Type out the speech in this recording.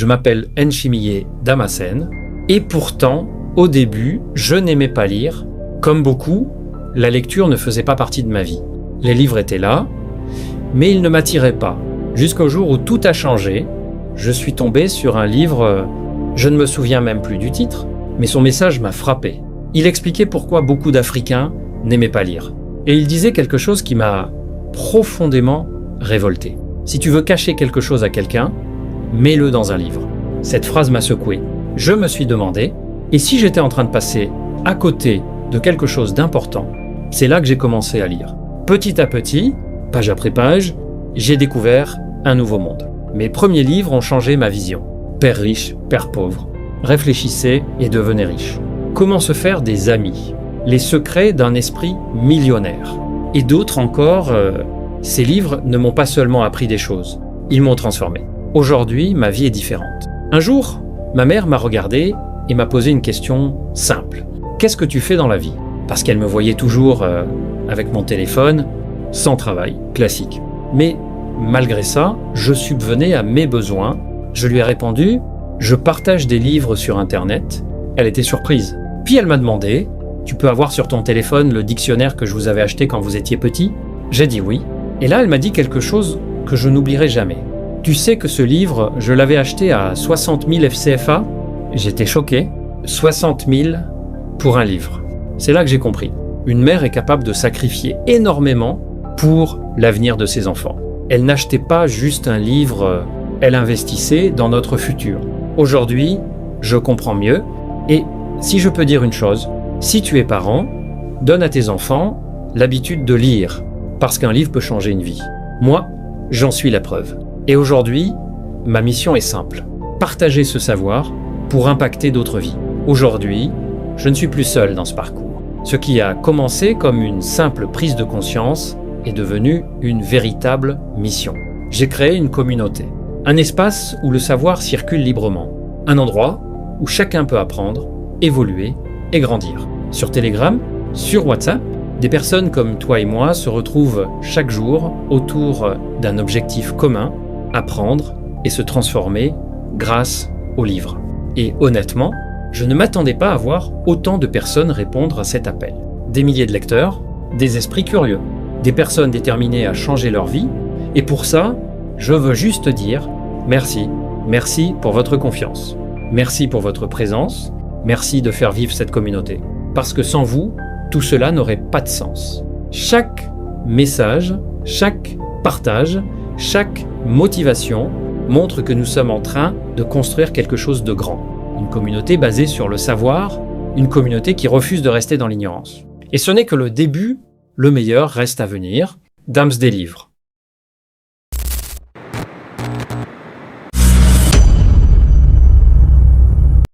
Je m'appelle Nchimie Damascène et pourtant, au début, je n'aimais pas lire. Comme beaucoup, la lecture ne faisait pas partie de ma vie. Les livres étaient là, mais ils ne m'attiraient pas. Jusqu'au jour où tout a changé, je suis tombé sur un livre, je ne me souviens même plus du titre, mais son message m'a frappé. Il expliquait pourquoi beaucoup d'Africains n'aimaient pas lire. Et il disait quelque chose qui m'a profondément révolté. Si tu veux cacher quelque chose à quelqu'un, mets-le dans un livre. Cette phrase m'a secoué. Je me suis demandé, et si j'étais en train de passer à côté de quelque chose d'important? C'est là que j'ai commencé à lire. Petit à petit, page après page, j'ai découvert un nouveau monde. Mes premiers livres ont changé ma vision. Père riche, père pauvre. Réfléchissez et devenez riche. Comment se faire des amis? Les secrets d'un esprit millionnaire. Et d'autres encore, ces livres ne m'ont pas seulement appris des choses, ils m'ont transformé. Aujourd'hui, ma vie est différente. Un jour, ma mère m'a regardé et m'a posé une question simple. Qu'est-ce que tu fais dans la vie? Parce qu'elle me voyait toujours avec mon téléphone, sans travail, classique. Mais malgré ça, je subvenais à mes besoins. Je lui ai répondu, je partage des livres sur Internet. Elle était surprise. Puis elle m'a demandé, tu peux avoir sur ton téléphone le dictionnaire que je vous avais acheté quand vous étiez petit? J'ai dit oui. Et là, elle m'a dit quelque chose que je n'oublierai jamais. Tu sais que ce livre, je l'avais acheté à 60 000 FCFA? J'étais choqué. 60 000 pour un livre. C'est là que j'ai compris. Une mère est capable de sacrifier énormément pour l'avenir de ses enfants. Elle n'achetait pas juste un livre, elle investissait dans notre futur. Aujourd'hui, je comprends mieux. Et si je peux dire une chose, si tu es parent, donne à tes enfants l'habitude de lire, parce qu'un livre peut changer une vie. Moi, j'en suis la preuve. Et aujourd'hui, ma mission est simple. Partager ce savoir pour impacter d'autres vies. Aujourd'hui, je ne suis plus seul dans ce parcours. Ce qui a commencé comme une simple prise de conscience est devenu une véritable mission. J'ai créé une communauté, un espace où le savoir circule librement, un endroit où chacun peut apprendre, évoluer et grandir. Sur Telegram, sur WhatsApp, des personnes comme toi et moi se retrouvent chaque jour autour d'un objectif commun, apprendre et se transformer grâce aux livres. Et honnêtement, je ne m'attendais pas à voir autant de personnes répondre à cet appel. Des milliers de lecteurs, des esprits curieux, des personnes déterminées à changer leur vie. Et pour ça, je veux juste dire merci. Merci pour votre confiance. Merci pour votre présence. Merci de faire vivre cette communauté. Parce que sans vous, tout cela n'aurait pas de sens. Chaque message, chaque partage, chaque motivation montre que nous sommes en train de construire quelque chose de grand. Une communauté basée sur le savoir, une communauté qui refuse de rester dans l'ignorance. Et ce n'est que le début, le meilleur reste à venir. Dams des livres.